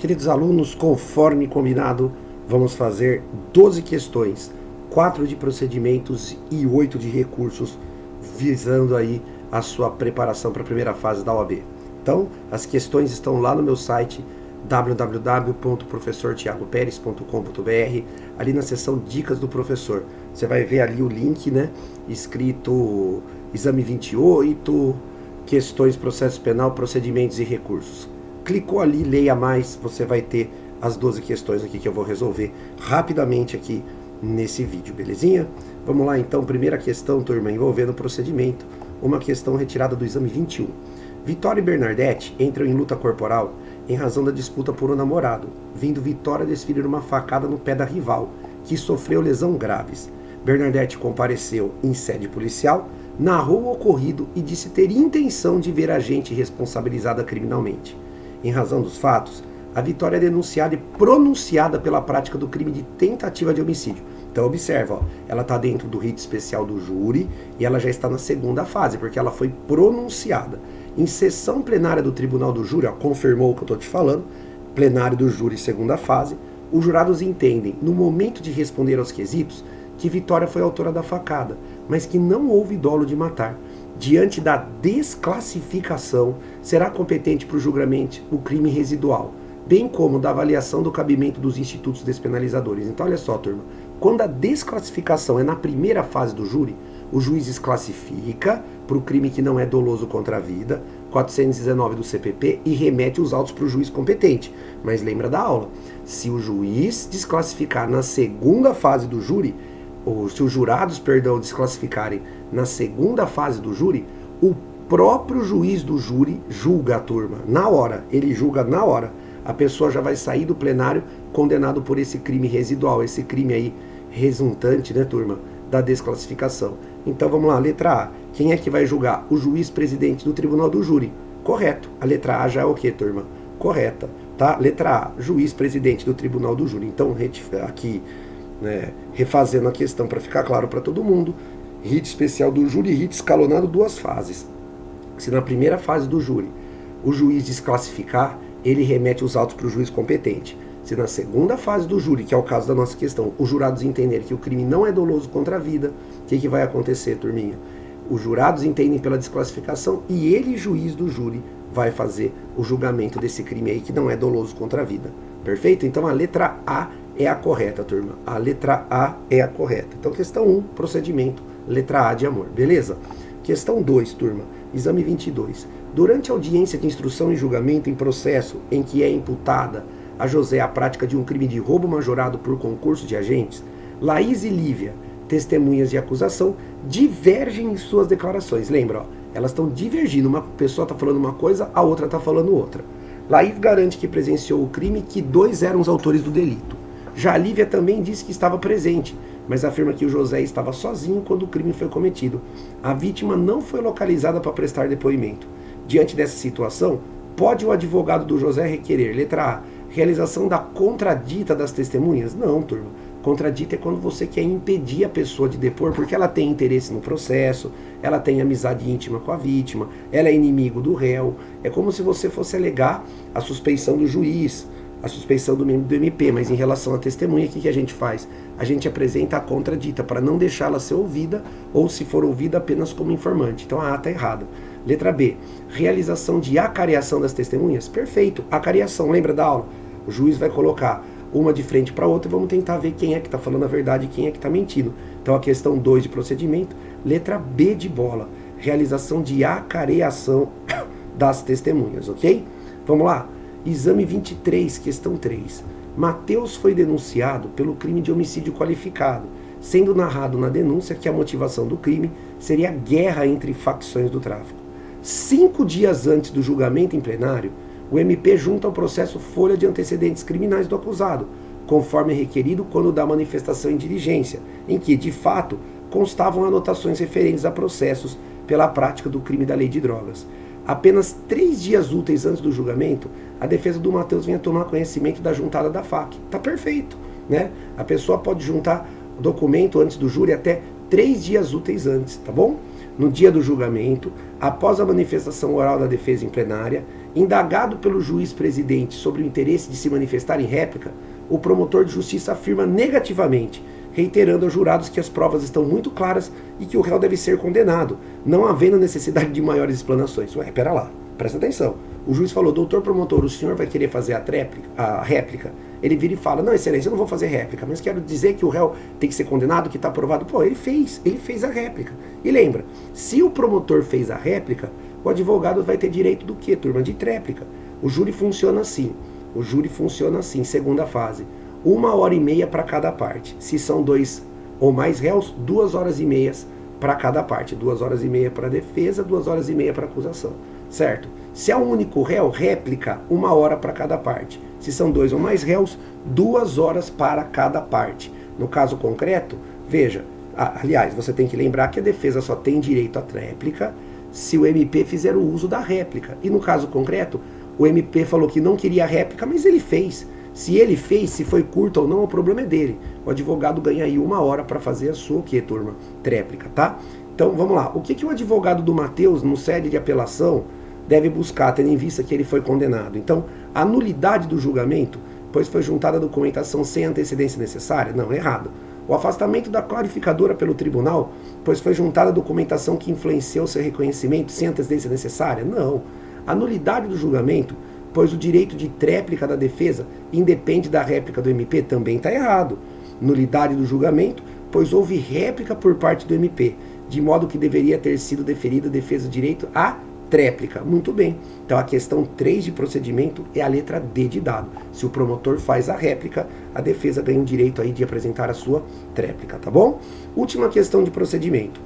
Queridos alunos, conforme combinado, vamos fazer 12 questões, 4 de procedimentos e 8 de recursos, visando aí a sua preparação para a primeira fase da OAB. Então, as questões estão lá no meu site www.professortiagoperes.com.br, ali na seção Dicas do Professor. Você vai ver ali o link, né, escrito Exame 28, Questões, Processo Penal, Procedimentos e Recursos. Clicou ali, leia mais, você vai ter as 12 questões aqui que eu vou resolver rapidamente aqui nesse vídeo, belezinha? Vamos lá então, primeira questão, turma, envolvendo o procedimento, uma questão retirada do exame 21. Vitória e Bernadette entram em luta corporal em razão da disputa por um namorado, vindo Vitória desferir uma facada no pé da rival, que sofreu lesão graves. Bernadette compareceu em sede policial, narrou o ocorrido e disse ter intenção de ver a agente responsabilizada criminalmente. Em razão dos fatos, a Vitória é denunciada e pronunciada pela prática do crime de tentativa de homicídio. Então observa, ó, ela está dentro do rito especial do júri e ela já está na segunda fase, porque ela foi pronunciada. Em sessão plenária do Tribunal do Júri, ó, confirmou o que eu estou te falando, plenário do júri, segunda fase, os jurados entendem, no momento de responder aos quesitos, que Vitória foi autora da facada, mas que não houve dolo de matar. Diante da desclassificação, será competente para o julgamento o crime residual, bem como da avaliação do cabimento dos institutos despenalizadores. Então olha só, turma, quando a desclassificação é na primeira fase do júri, o juiz desclassifica para o crime que não é doloso contra a vida, 419 do CPP, e remete os autos para o juiz competente. Mas lembra da aula, se o juiz desclassificar na segunda fase do júri, ou se os jurados, desclassificarem na segunda fase do júri, o próprio juiz do júri julga a turma, na hora, ele julga na hora. A pessoa já vai sair do plenário condenado por esse crime residual, esse crime aí resultante, né, turma, da desclassificação. Então vamos lá, letra A. Quem é que vai julgar? O juiz presidente do Tribunal do Júri. Correto. A letra A já é o quê, turma? Correta. Tá? Letra A, juiz presidente do Tribunal do Júri. Então, aqui, né, refazendo a questão para ficar claro para todo mundo, rito especial do júri e rito escalonado, duas fases. Se na primeira fase do júri o juiz desclassificar, ele remete os autos para o juiz competente. Se na segunda fase do júri, que é o caso da nossa questão, os jurados entenderem que o crime não é doloso contra a vida, o que vai acontecer, turminha? Os jurados entendem pela desclassificação e ele, juiz do júri, vai fazer o julgamento desse crime aí que não é doloso contra a vida. Perfeito? Então a letra A é a correta, turma. A letra A é a correta. Então questão 1, procedimento, letra A de amor. Beleza? Questão 2, turma. Exame 22. Durante a audiência de instrução e julgamento em processo em que é imputada a José a prática de um crime de roubo majorado por concurso de agentes, Laís e Lívia, testemunhas de acusação, divergem em suas declarações. Lembra, ó, elas estão divergindo. Uma pessoa está falando uma coisa, a outra está falando outra. Laís garante que presenciou o crime e que 2 eram os autores do delito. Já a Lívia também disse que estava presente, mas afirma que o José estava sozinho quando o crime foi cometido. A vítima não foi localizada para prestar depoimento. Diante dessa situação, pode o advogado do José requerer, letra A, realização da contradita das testemunhas? Não, turma. Contradita é quando você quer impedir a pessoa de depor porque ela tem interesse no processo, ela tem amizade íntima com a vítima, ela é inimigo do réu. É como se você fosse alegar a suspeição do juiz, a suspeição do membro do MP, mas em relação à testemunha, o que a gente faz? A gente apresenta a contradita para não deixá-la ser ouvida ou, se for ouvida, apenas como informante. Então a A está errada. Letra B, realização de acareação das testemunhas? Perfeito, acareação, lembra da aula? O juiz vai colocar uma de frente para a outra e vamos tentar ver quem é que está falando a verdade e quem é que está mentindo. Então a questão 2 de procedimento, letra B de bola, realização de acareação das testemunhas, ok? Vamos lá, exame 23, questão 3. Mateus foi denunciado pelo crime de homicídio qualificado, sendo narrado na denúncia que a motivação do crime seria a guerra entre facções do tráfico. 5 dias antes do julgamento em plenário, o MP junta ao processo folha de antecedentes criminais do acusado, conforme requerido quando da manifestação em diligência, em que, de fato, constavam anotações referentes a processos pela prática do crime da lei de drogas. Apenas 3 dias úteis antes do julgamento, a defesa do Mateus vinha tomar conhecimento da juntada da FAQ. Tá perfeito, né? A pessoa pode juntar o documento antes do júri até 3 dias úteis antes, tá bom? No dia do julgamento, após a manifestação oral da defesa em plenária, Indagado pelo juiz-presidente sobre o interesse de se manifestar em réplica, o promotor de justiça afirma negativamente, reiterando aos jurados que as provas estão muito claras e que o réu deve ser condenado, não havendo necessidade de maiores explanações. Ué, pera lá, presta atenção. O juiz falou, doutor promotor, o senhor vai querer fazer a réplica? Ele vira e fala, não, excelência, eu não vou fazer réplica, mas quero dizer que o réu tem que ser condenado, que está aprovado. Pô, ele fez a réplica. E lembra, se o promotor fez a réplica, o advogado vai ter direito do quê, turma? De tréplica. O júri funciona assim, segunda fase. 1h30 para cada parte. Se são 2 ou mais réus, 2h30 para cada parte. 2h30 para a defesa, 2h30 para a acusação. Certo? Se é um único réu, réplica, 1 hora para cada parte. Se são 2 ou mais réus, 2 horas para cada parte. No caso concreto, veja, aliás, você tem que lembrar que a defesa só tem direito à tréplica se o MP fizer o uso da réplica. E no caso concreto, o MP falou que não queria a réplica, mas ele fez. Se ele fez, se foi curta ou não, o problema é dele. O advogado ganha aí 1 hora para fazer a sua, o que, turma? Tréplica, tá? Então, vamos lá. O que o advogado do Matheus, no sede de apelação, deve buscar, tendo em vista que ele foi condenado? Então, a nulidade do julgamento, pois foi juntada a documentação sem antecedência necessária? Não, errado. O afastamento da clarificadora pelo tribunal, pois foi juntada a documentação que influenciou seu reconhecimento sem antecedência necessária? Não. A nulidade do julgamento, pois o direito de tréplica da defesa independe da réplica do MP? Também está errado. Nulidade do julgamento, pois houve réplica por parte do MP, de modo que deveria ter sido deferida a defesa do direito à tréplica. Muito bem. Então a questão 3 de procedimento é a letra D de dado. Se o promotor faz a réplica, a defesa ganha o direito aí de apresentar a sua tréplica, tá bom? Última questão de procedimento.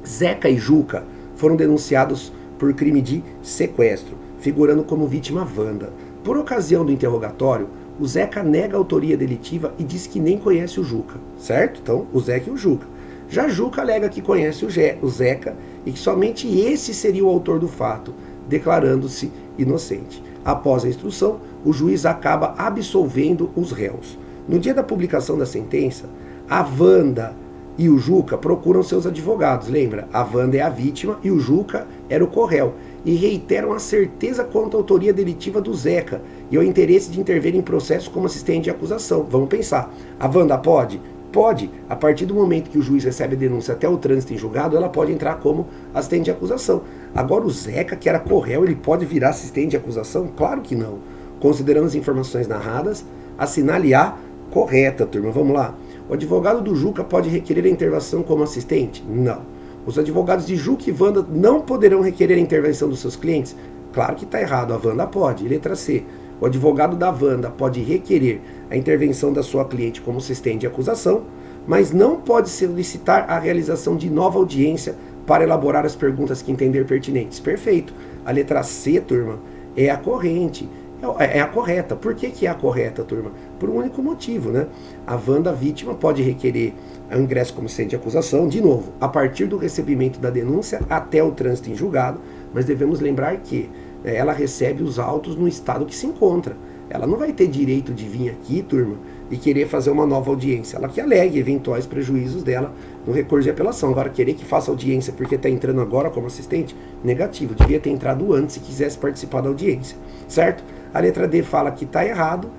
Zeca e Juca foram denunciados por crime de sequestro, figurando como vítima Wanda. Por ocasião do interrogatório, o Zeca nega a autoria delitiva e diz que nem conhece o Juca, certo? Então, o Zeca e o Juca. Já Juca alega que conhece o Zeca e que somente esse seria o autor do fato, declarando-se inocente. Após a instrução, o juiz acaba absolvendo os réus. No dia da publicação da sentença, a Wanda e o Juca procuram seus advogados. Lembra? A Wanda é a vítima e o Juca era o corréu. E reiteram a certeza quanto à autoria delitiva do Zeca e o interesse de intervir em processo como assistente de acusação. Vamos pensar. A Wanda pode? Pode. A partir do momento que o juiz recebe a denúncia até o trânsito em julgado, ela pode entrar como assistente de acusação. Agora o Zeca, que era corréu, ele pode virar assistente de acusação? Claro que não. Considerando as informações narradas, assinale A correta, turma. Vamos lá. O advogado do Juca pode requerer a intervenção como assistente? Não. Os advogados de Juca e Wanda não poderão requerer a intervenção dos seus clientes? Claro que está errado, a Wanda pode. Letra C. O advogado da Wanda pode requerer a intervenção da sua cliente como assistente de acusação, mas não pode solicitar a realização de nova audiência para elaborar as perguntas que entender pertinentes. Perfeito. A letra C, turma, é a corrente. É a correta. Por que é a correta, turma? Por um único motivo, né? A Wanda, vítima, pode requerer o ingresso como assistente de acusação, de novo, a partir do recebimento da denúncia até o trânsito em julgado, mas devemos lembrar que ela recebe os autos no estado que se encontra. Ela não vai ter direito de vir aqui, turma, e querer fazer uma nova audiência. Ela que alegue eventuais prejuízos dela no recurso de apelação. Agora, querer que faça audiência porque está entrando agora como assistente, negativo. Devia ter entrado antes se quisesse participar da audiência, certo? A letra D fala que está errado,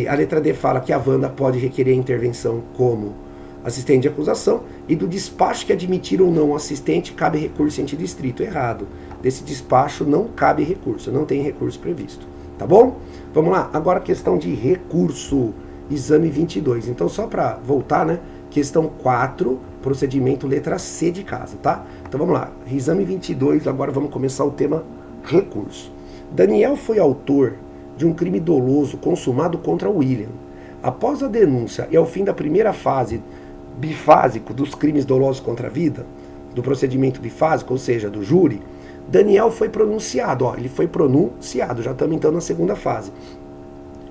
a letra D fala que a Wanda pode requerer a intervenção como assistente de acusação, e do despacho que admitir ou não o assistente cabe recurso em sentido estrito. Errado. Desse despacho não cabe recurso, não tem recurso previsto. Tá bom? Vamos lá, agora a questão de recurso, exame 22. Então, só para voltar, né? Questão 4, procedimento letra C de casa, tá? Então vamos lá, exame 22, agora vamos começar o tema recurso. Daniel foi autor de um crime doloso consumado contra William. Após a denúncia e ao fim da primeira fase bifásico dos crimes dolosos contra a vida, do procedimento bifásico, ou seja, do júri, Daniel foi pronunciado, ele foi pronunciado, já estamos então na segunda fase.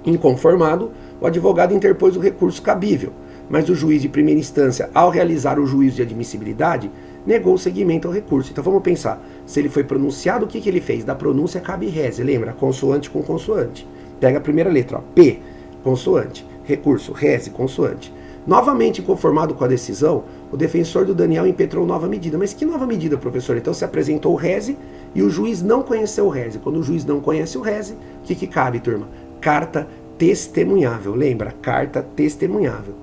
Inconformado, o advogado interpôs o recurso cabível, mas o juiz de primeira instância, ao realizar o juízo de admissibilidade, negou o seguimento ao recurso. Então vamos pensar, se ele foi pronunciado, o que ele fez? Da pronúncia cabe reze, lembra? Consoante com consoante. Pega a primeira letra, ó, P, consoante, recurso, reze, consoante. Novamente inconformado com a decisão, o defensor do Daniel impetrou nova medida. Mas que nova medida, professor? Então se apresentou o reze e o juiz não conheceu o rese. Quando o juiz não conhece o rese, o que cabe, turma? Carta testemunhável. Lembra? Carta testemunhável.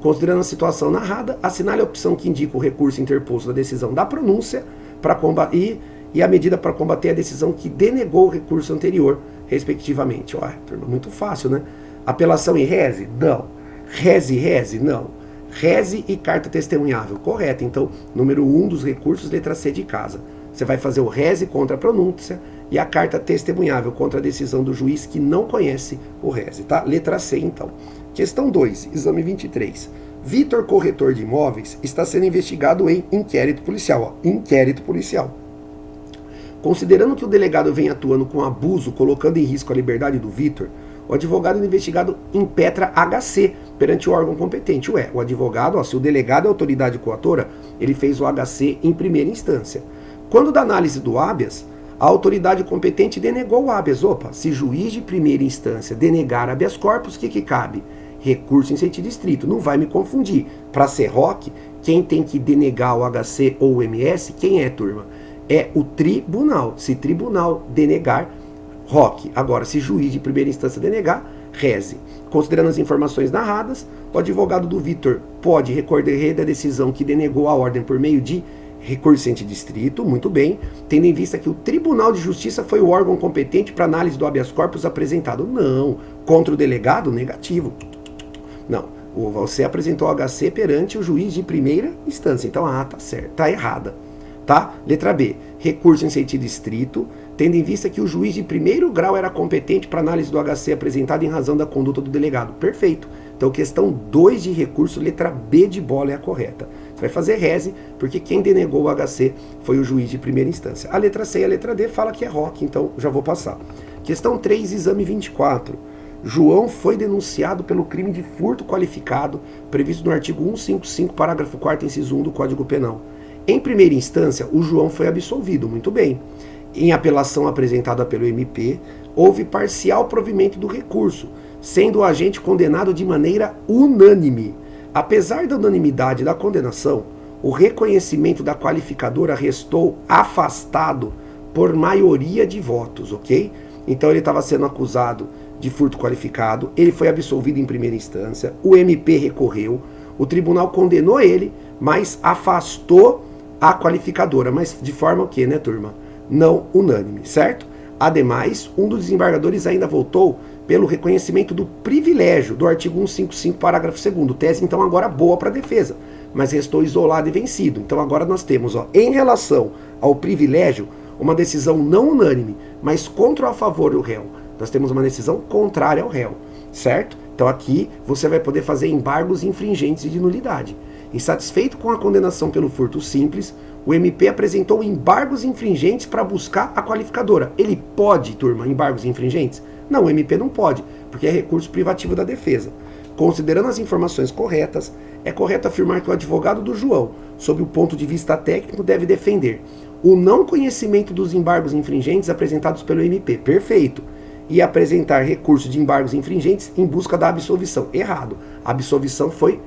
Considerando a situação narrada, assinale a opção que indica o recurso interposto da decisão da pronúncia para combater e a medida para combater a decisão que denegou o recurso anterior, respectivamente. Olha, turma, muito fácil, né? Apelação e rese? Não. Rese e rese? Não. Rese e carta testemunhável? Correto. Então, número 1 dos recursos, letra C de casa. Você vai fazer o rese contra a pronúncia e a carta testemunhável contra a decisão do juiz que não conhece o rese, tá? Letra C, então. Questão 2, exame 23. Vitor, corretor de imóveis, está sendo investigado em inquérito policial. Ó, inquérito policial. Considerando que o delegado vem atuando com abuso, colocando em risco a liberdade do Vitor, o advogado investigado impetra HC perante o órgão competente. Ué, o advogado, se o delegado é autoridade coatora, ele fez o HC em primeira instância. Quando da análise do habeas, a autoridade competente denegou o habeas. Opa, se juiz de primeira instância denegar habeas corpus, o que cabe? Recurso em sentido estrito. Não vai me confundir. Para ser ROC, quem tem que denegar o HC ou o MS, quem é, turma? É o tribunal. Se tribunal denegar, ROC. Agora, se juiz de primeira instância denegar, rese. Considerando as informações narradas, o advogado do Vitor pode recorrer da decisão que denegou a ordem por meio de recurso em sentido estrito, muito bem, tendo em vista que o Tribunal de Justiça foi o órgão competente para análise do habeas corpus apresentado. Não. Contra o delegado, negativo. Não. Você apresentou o HC perante o juiz de primeira instância. Então, tá certo, tá errada. Tá? Letra B. Recurso em sentido estrito, tendo em vista que o juiz de primeiro grau era competente para análise do HC apresentado em razão da conduta do delegado. Perfeito. Então, questão 2 de recurso, letra B de bola é a correta. Você vai fazer rese, porque quem denegou o HC foi o juiz de primeira instância. A letra C e a letra D fala que é ROC, então já vou passar. Questão 3, exame 24. João foi denunciado pelo crime de furto qualificado, previsto no artigo 155, parágrafo 4º, inciso 1 do Código Penal. Em primeira instância, o João foi absolvido, muito bem. Em apelação apresentada pelo MP, houve parcial provimento do recurso, sendo o agente condenado de maneira unânime. Apesar da unanimidade da condenação, o reconhecimento da qualificadora restou afastado por maioria de votos, ok? Então ele estava sendo acusado de furto qualificado, ele foi absolvido em primeira instância, o MP recorreu, o tribunal condenou ele, mas afastou a qualificadora, mas de forma o quê, né, turma? Não unânime, certo? Ademais, um dos desembargadores ainda votou pelo reconhecimento do privilégio do artigo 155, parágrafo 2º. Tese, então, agora boa para a defesa, mas restou isolado e vencido. Então, agora nós temos, em relação ao privilégio, uma decisão não unânime, mas contra ou a favor do réu. Nós temos uma decisão contrária ao réu, certo? Então, aqui você vai poder fazer embargos infringentes e de nulidade. Insatisfeito com a condenação pelo furto simples, o MP apresentou embargos infringentes para buscar a qualificadora. Ele pode, turma, embargos infringentes? Não, o MP não pode, porque é recurso privativo da defesa. Considerando as informações corretas, é correto afirmar que o advogado do João, sob o ponto de vista técnico, deve defender o não conhecimento dos embargos infringentes apresentados pelo MP. Perfeito. E apresentar recurso de embargos infringentes em busca da absolvição. Errado. A absolvição foi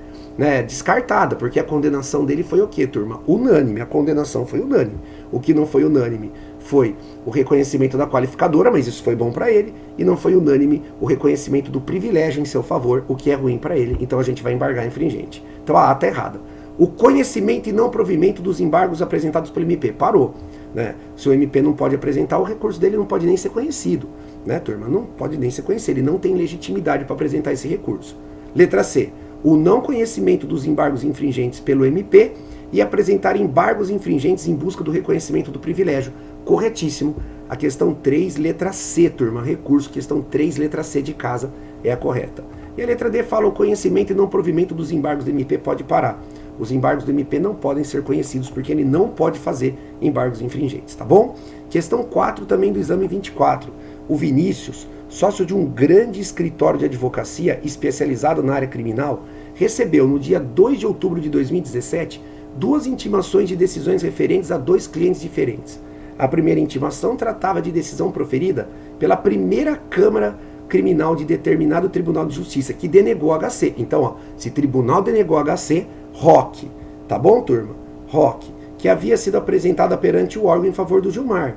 descartada, porque a condenação dele foi o quê, turma? Unânime. A condenação foi unânime. O que não foi unânime foi o reconhecimento da qualificadora, mas isso foi bom para ele, e não foi unânime o reconhecimento do privilégio em seu favor, o que é ruim para ele. Então a gente vai embargar infringente. Então a ata é errada. O conhecimento e não provimento dos embargos apresentados pelo MP. Parou. Né? Se o MP não pode apresentar, o recurso dele não pode nem ser conhecido. Né, turma? Não pode nem ser conhecido. Ele não tem legitimidade para apresentar esse recurso. Letra C. O não conhecimento dos embargos infringentes pelo MP e apresentar embargos infringentes em busca do reconhecimento do privilégio. Corretíssimo. A questão 3, letra C, turma. Recurso, questão 3, letra C de casa é a correta. E a letra D fala o conhecimento e não provimento dos embargos do MP pode parar. Os embargos do MP não podem ser conhecidos porque ele não pode fazer embargos infringentes, tá bom? Questão 4 também do exame 24. O Vinícius, sócio de um grande escritório de advocacia especializado na área criminal, recebeu no dia 2 de outubro de 2017 duas intimações de decisões referentes a dois clientes diferentes. A primeira intimação tratava de decisão proferida pela primeira Câmara Criminal de determinado Tribunal de Justiça, que denegou o HC. Então, se tribunal denegou o HC, ROC, tá bom, turma? ROC, que havia sido apresentada perante o órgão em favor do Gilmar.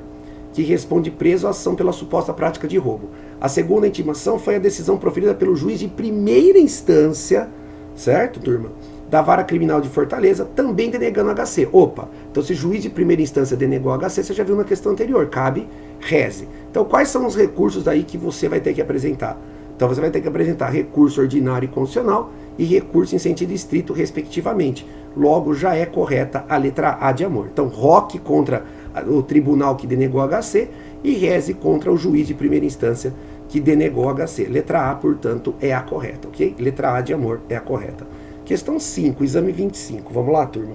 que responde preso à ação pela suposta prática de roubo. A segunda intimação foi a decisão proferida pelo juiz de primeira instância, certo, turma? Da Vara Criminal de Fortaleza, também denegando HC. Opa, então se o juiz de primeira instância denegou HC, você já viu na questão anterior, cabe reze. Então quais são os recursos aí que você vai ter que apresentar? Então você vai ter que apresentar recurso ordinário e constitucional e recurso em sentido estrito, respectivamente. Logo, já é correta a letra A de amor. Então, roque contra o tribunal que denegou HC e reze contra o juiz de primeira instância que denegou HC. Letra A, portanto, é a correta, ok? Letra A de amor é a correta. Questão 5, exame 25. Vamos lá, turma.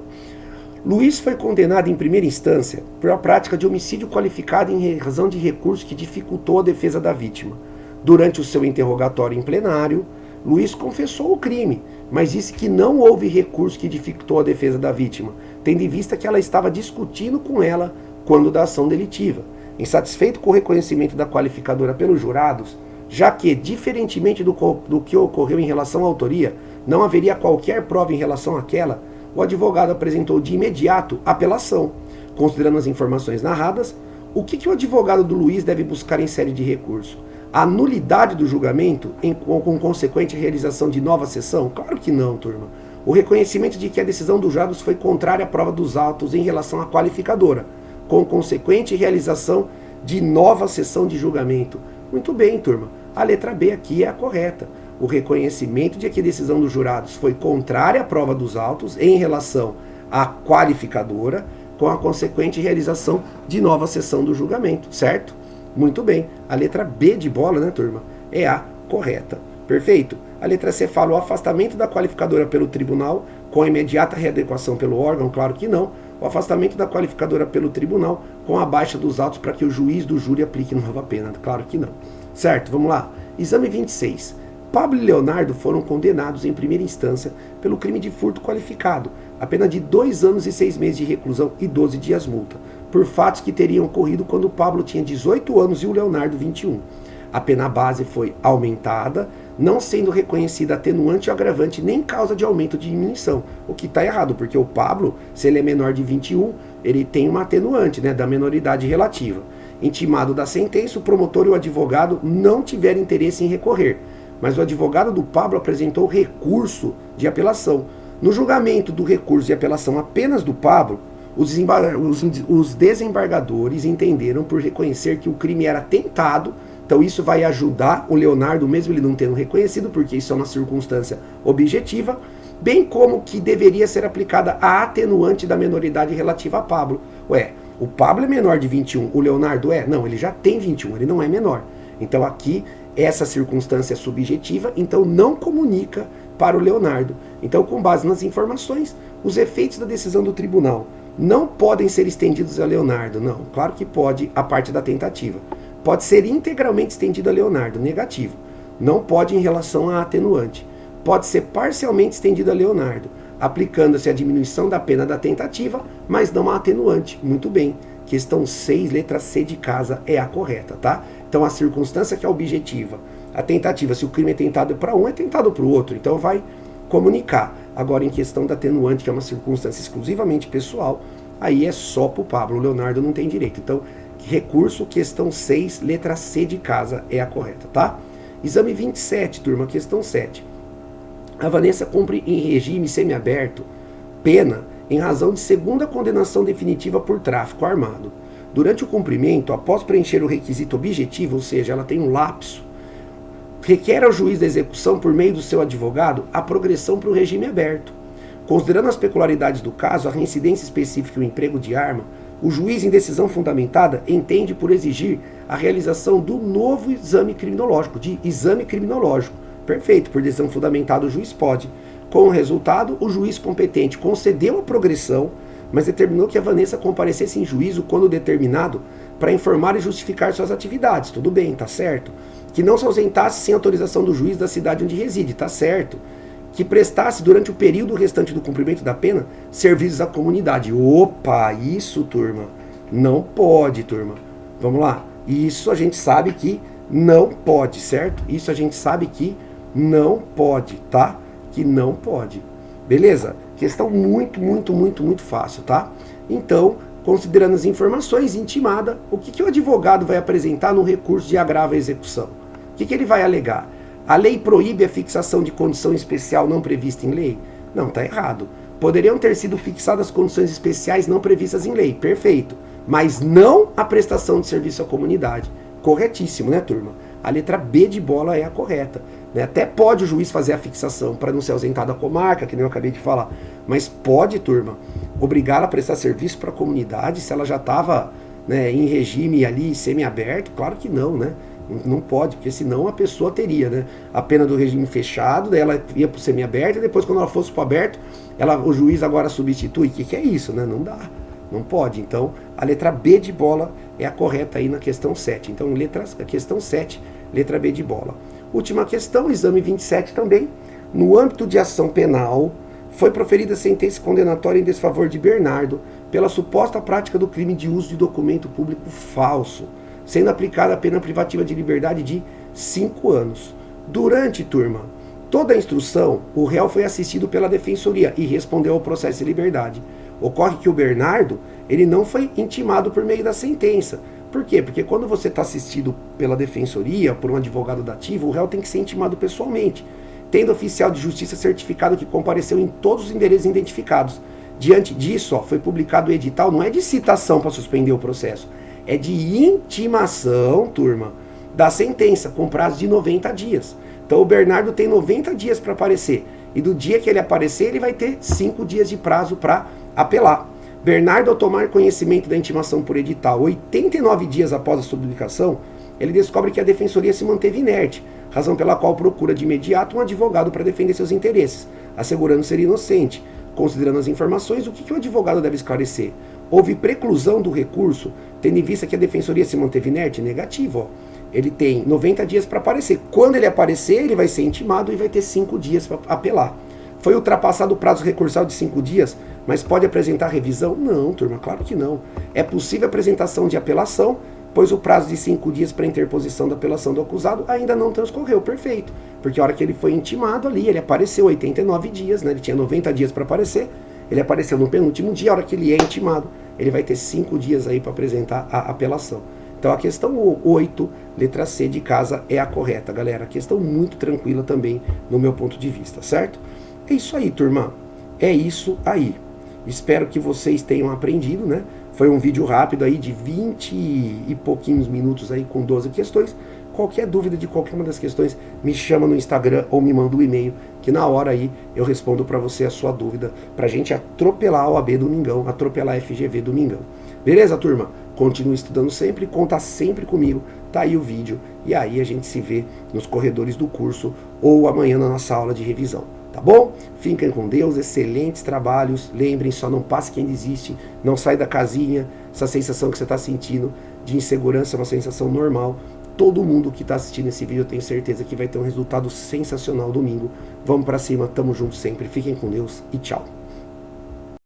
Luiz foi condenado em primeira instância por a prática de homicídio qualificado em razão de recurso que dificultou a defesa da vítima. Durante o seu interrogatório em plenário, Luiz confessou o crime, mas disse que não houve recurso que dificultou a defesa da vítima, tendo em vista que ela estava discutindo com ela quando da ação delitiva. Insatisfeito com o reconhecimento da qualificadora pelos jurados, já que, diferentemente do que ocorreu em relação à autoria, não haveria qualquer prova em relação àquela, o advogado apresentou de imediato apelação. Considerando as informações narradas, o que o advogado do Luiz deve buscar em série de recurso? A nulidade do julgamento com consequente realização de nova sessão? Claro que não, turma. O reconhecimento de que a decisão dos jurados foi contrária à prova dos autos em relação à qualificadora, com consequente realização de nova sessão de julgamento. Muito bem, turma. A letra B aqui é a correta. O reconhecimento de que a decisão dos jurados foi contrária à prova dos autos em relação à qualificadora, com a consequente realização de nova sessão do julgamento, certo? Muito bem, a letra B de bola, né, turma, é a correta. Perfeito? A letra C fala o afastamento da qualificadora pelo tribunal com a imediata readequação pelo órgão, claro que não. O afastamento da qualificadora pelo tribunal com a baixa dos autos para que o juiz do júri aplique nova pena, claro que não. Certo, vamos lá. Exame 26. Pablo e Leonardo foram condenados em primeira instância pelo crime de furto qualificado, a pena de 2 anos e 6 meses de reclusão e 12 dias multa, por fatos que teriam ocorrido quando o Pablo tinha 18 anos e o Leonardo 21. A pena base foi aumentada, não sendo reconhecida atenuante ou agravante nem causa de aumento ou diminuição, o que está errado, porque o Pablo, se ele é menor de 21, ele tem uma atenuante, né, da menoridade relativa. Intimado da sentença, o promotor e o advogado não tiveram interesse em recorrer, mas o advogado do Pablo apresentou recurso de apelação. No julgamento do recurso de apelação apenas do Pablo, os desembargadores entenderam por reconhecer que o crime era tentado, então isso vai ajudar o Leonardo, mesmo ele não tendo reconhecido, porque isso é uma circunstância objetiva, bem como que deveria ser aplicada a atenuante da menoridade relativa a Pablo. Ué, o Pablo é menor de 21, o Leonardo é? Não, ele já tem 21, ele não é menor. Então aqui, essa circunstância é subjetiva, então não comunica para o Leonardo. Então, com base nas informações, os efeitos da decisão do tribunal não podem ser estendidos a Leonardo. Não, claro que pode a parte da tentativa. Pode ser integralmente estendido a Leonardo, negativo. Não pode em relação à atenuante. Pode ser parcialmente estendido a Leonardo, aplicando-se a diminuição da pena da tentativa, mas não a atenuante. Muito bem. Questão 6, letra C de casa, é a correta, tá? Então a circunstância que é objetiva, a tentativa, se o crime é tentado para um, é tentado para o outro. Então vai comunicar. Agora, em questão da atenuante, que é uma circunstância exclusivamente pessoal, aí é só para o Pablo. O Leonardo não tem direito. Então, recurso, questão 6, letra C de casa, é a correta, tá? Exame 27, turma, questão 7. A Vanessa cumpre em regime semiaberto pena em razão de segunda condenação definitiva por tráfico armado. Durante o cumprimento, após preencher o requisito objetivo, ou seja, ela tem um lapso, requer ao juiz da execução, por meio do seu advogado, a progressão para o regime aberto. Considerando as peculiaridades do caso, a reincidência específica e o emprego de arma, o juiz, em decisão fundamentada, entende por exigir a realização do novo exame criminológico, de exame criminológico. Perfeito, por decisão fundamentada o juiz pode. Com o resultado, o juiz competente concedeu a progressão, mas determinou que a Vanessa comparecesse em juízo quando determinado para informar e justificar suas atividades. Tudo bem, tá certo. Que não se ausentasse sem autorização do juiz da cidade onde reside, tá certo. Que prestasse durante o período restante do cumprimento da pena serviços à comunidade. Opa, isso, turma, não pode, turma. Vamos lá. Isso a gente sabe que não pode, certo? Isso a gente sabe que não pode, tá? Que não pode. Beleza? Questão muito fácil, tá? Então, Considerando as informações, intimada, o que o advogado vai apresentar no recurso de agravo à execução? O que ele vai alegar? A lei proíbe a fixação de condição especial não prevista em lei? Não, está errado. Poderiam ter sido fixadas condições especiais não previstas em lei, perfeito, mas não a prestação de serviço à comunidade. Corretíssimo, né, turma? A letra B de bola é a correta. Né? Até pode o juiz fazer a fixação para não ser ausentado a comarca, que nem eu acabei de falar, mas pode, turma, obrigá-la a prestar serviço para a comunidade se ela já estava, né, em regime ali semiaberto? Claro que não, né? Não pode, porque senão a pessoa teria, né, a pena do regime fechado, daí ela ia para o semiaberto e depois quando ela fosse para o aberto, o juiz agora substitui. O que é isso, né? Não dá, não pode. Então a letra B de bola é a correta aí na questão 7. Então a questão 7, letra B de bola. Última questão, exame 27 também. No âmbito de ação penal, foi proferida sentença condenatória em desfavor de Bernardo pela suposta prática do crime de uso de documento público falso, sendo aplicada a pena privativa de liberdade de 5 anos. Durante, turma, toda a instrução, o réu foi assistido pela defensoria e respondeu ao processo de liberdade. Ocorre que o Bernardo, ele não foi intimado por meio da sentença. Por quê? Porque quando você está assistido pela defensoria, por um advogado dativo, o réu tem que ser intimado pessoalmente, tendo oficial de justiça certificado que compareceu em todos os endereços identificados. Diante disso, foi publicado o edital, não é de citação para suspender o processo, é de intimação, turma, da sentença, com prazo de 90 dias. Então o Bernardo tem 90 dias para aparecer, e do dia que ele aparecer, ele vai ter 5 dias de prazo para apelar. Bernardo, ao tomar conhecimento da intimação por edital, 89 dias após a sua publicação, ele descobre que a defensoria se manteve inerte, razão pela qual procura de imediato um advogado para defender seus interesses, assegurando ser inocente. Considerando as informações, o que o advogado deve esclarecer? Houve preclusão do recurso, tendo em vista que a defensoria se manteve inerte? Negativo. Ó. Ele tem 90 dias para aparecer. Quando ele aparecer, ele vai ser intimado e vai ter 5 dias para apelar. Foi ultrapassado o prazo recursal de 5 dias, mas pode apresentar revisão? Não, turma, claro que não. É possível apresentação de apelação, pois o prazo de 5 dias para interposição da apelação do acusado ainda não transcorreu, perfeito. Porque a hora que ele foi intimado ali, ele apareceu 89 dias, né? Ele tinha 90 dias para aparecer, ele apareceu no penúltimo dia, a hora que ele é intimado, ele vai ter 5 dias aí para apresentar a apelação. Então a questão 8, letra C de casa, é a correta, galera. Questão muito tranquila também, no meu ponto de vista, certo? É isso aí, turma. É isso aí. Espero que vocês tenham aprendido, né? Foi um vídeo rápido aí de 20 e pouquinhos minutos aí com 12 questões. Qualquer dúvida de qualquer uma das questões, me chama no Instagram ou me manda um e-mail, que na hora aí eu respondo para você a sua dúvida, pra gente atropelar a OAB Domingão, atropelar a FGV Domingão. Beleza, turma? Continue estudando sempre, conta sempre comigo, tá aí o vídeo, e aí a gente se vê nos corredores do curso ou amanhã na nossa aula de revisão. Tá bom? Fiquem com Deus, excelentes trabalhos. Lembrem, só não passe quem desiste, não sai da casinha. Essa sensação que você está sentindo de insegurança é uma sensação normal. Todo mundo que está assistindo esse vídeo, eu tenho certeza que vai ter um resultado sensacional domingo. Vamos para cima, tamo junto sempre. Fiquem com Deus e tchau.